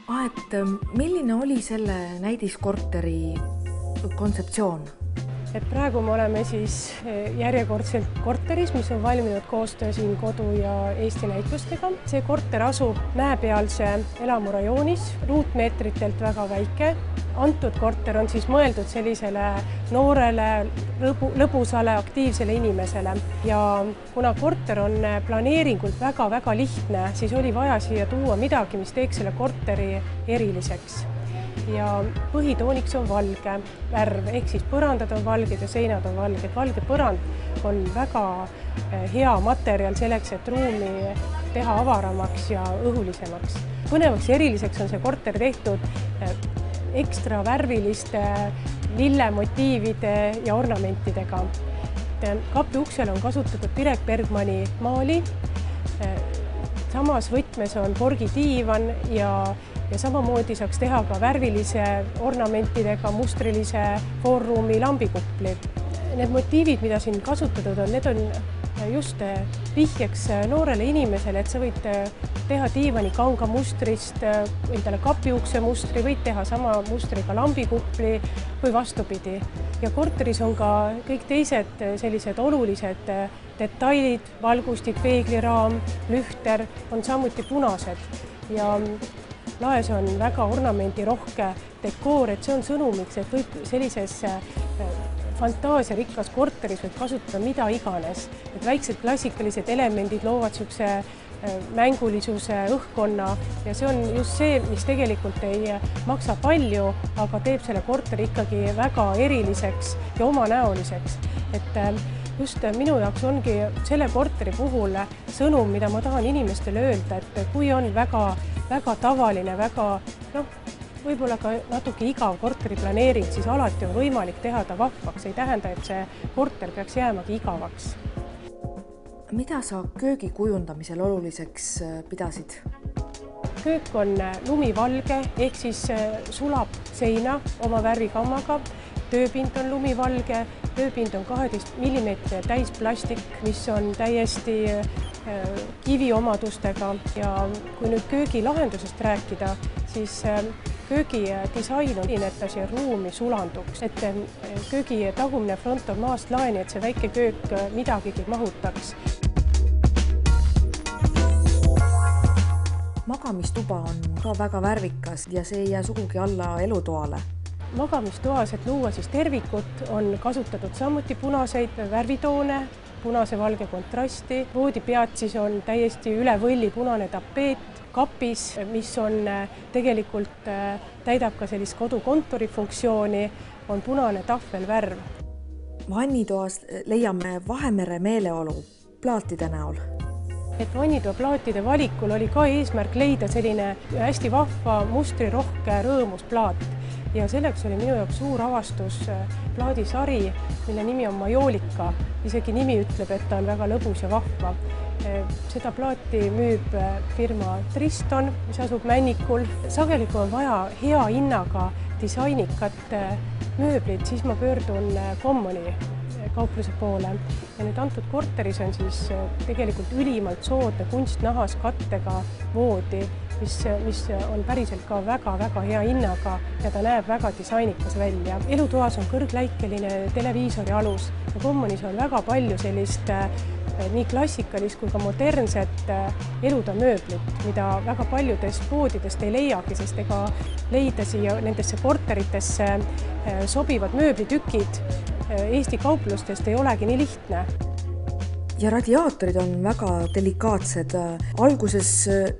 Milline oli selle näidiskorteri kontseptsioon? Praegu me oleme siis järjekordselt korteris, mis on valminud koostöö siin Kodu ja Eesti näitustega. See korter asub mäepealse elamurajoonis, ruutmeetritelt väga väike. Antud korter on siis mõeldud sellisele noorele, lõbusale, aktiivsele inimesele. Ja kuna korter on planeeringult väga lihtne, siis oli vaja siia tuua midagi, mis teeks selle korteri eriliseks. Ja põhitooniks on valge värv, ehk siis põrandad on valged ja seinad on valged. Valge põrand on väga hea materjal selleks, et ruumi teha avaramaks ja õhulisemaks. Põnevaks ja eriliseks on see korter tehtud ekstra värviliste lillemotiivide ja ornamentidega. Kapi uksel on kasutatud Piret Bergmani maali, samas võtmes on porgidiivan ja samamoodi saaks teha ka värvilise ornamentidega mustrilise foorruumi lambikupli. Need motiivid, mida siin kasutatud on, need on just vihjeks noorele inimesele, et sa võid teha diivani kanga mustrist, endale kapiukse mustri, võid teha sama mustriga lambikupli või vastupidi. Ja korteris on ka kõik teised sellised olulised detailid, valgustid, peegliraam, lühter on samuti punased ja laes on väga ornamendirohke dekoor, et see on sõnumiks, et võib sellises fantaasiarikkas korteris võib kasutada mida iganes. Et väiksed klassikalised elemendid loovad niisuguse mängulisuse õhkkonna ja see on just see, mis tegelikult ei maksa palju, aga teeb selle korteri ikkagi väga eriliseks ja omanäoliseks. Et just minu jaoks ongi selle korteri puhul sõnum, mida ma tahan inimestele öelda, et kui on väga tavaline, võib-olla ka natuke igav korteri planeering, siis alati on võimalik teha ta vahvaks. Ei tähenda, et see korter peaks jäämagi igavaks. Mida sa köögi kujundamisel oluliseks pidasid? Köök on lumivalge, ehk siis sulab seina oma värvikammaga. Tööpind on lumivalge, tööpind on 12 mm täisplastik, mis on täiesti kiviomadustega ja kui nüüd köögi lahendusest rääkida, siis köögi disain on et ta siia ruumi sulanduks, et köögi tagumine front on maast laeni, et see väike köök midagigi mahutaks. Magamistuba on ka väga värvikas ja see ei jää sugugi alla elutoale. Magamistoas, et luua siis tervikut, on kasutatud samuti punaseid värvitoone, punase-valge kontrasti. Voodipead siis on täiesti üle võlli punane tapeet, kapis, mis on tegelikult täidab ka sellist kodukontori funktsiooni, on punane tahvelvärv. Vannitoas leiame Vahemere meeleolu plaatide näol. Et vannitoa plaatide valikul oli ka eesmärk leida selline hästi vahva mustrirohke rõõmus plaat. Ja selleks oli minu jaoks suur avastus plaadisari, mille nimi on Majolika. Isegi nimi ütleb, et ta on väga lõbus ja vahva. Seda plaati müüb firma Triston, mis asub Männikul. Sageli, kui on vaja hea hinnaga disainikat mööblit, siis ma pöördun Commoni kaupluse poole. Ja nüüd antud korteris on siis tegelikult ülimalt soodne kunstnahas kattega voodi, mis on päriselt ka väga hea hinnaga ja ta näeb väga disainikas välja. Elutoas on kõrgläikeline televiisori alus ja Commonis on väga palju sellist nii klassikalist kui ka modernset elutoamööblit, mida väga paljudest poodidest ei leiagi, sest ega leida siia nendesse korteritesse sobivad mööblitükid Eesti kauplustest ei olegi nii lihtne. Ja radiaatorid on väga delikaatsed. Alguses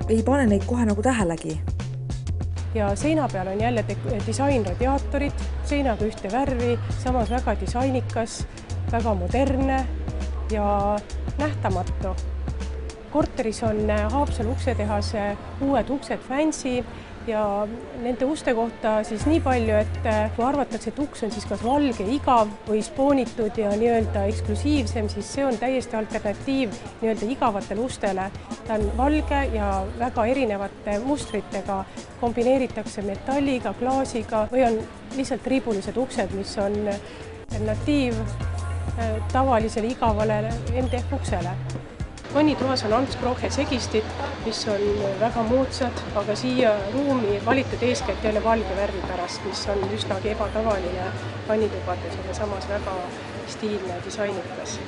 ei pane neid kohe nagu tähelegi. Ja seina peal on jälle disainradiaatorid, seinaga ühte värvi, samas väga disainikas, väga moderne ja nähtamatu. Korteris on Haapsalu uksetehase uued uksed Fancy ja nende uste kohta siis nii palju, et kui arvatakse, et uks on siis kas valge, igav või spoonitud ja nii-öelda eksklusiivsem, siis see on täiesti alternatiiv nii-öelda igavatele ustele. Ta on valge ja väga erinevate mustritega, kombineeritakse metalliga, klaasiga või on lihtsalt ribulised uksed, mis on alternatiiv tavalisele igavale MDF uksele. vannitoas on Ants Krohe segistid, mis on väga moodsad, aga siia ruumi valitud eeskätt jälle valge värvi pärast, mis on üsnagi ebatavaline vannitubades, aga samas väga stiilne ja disainikas.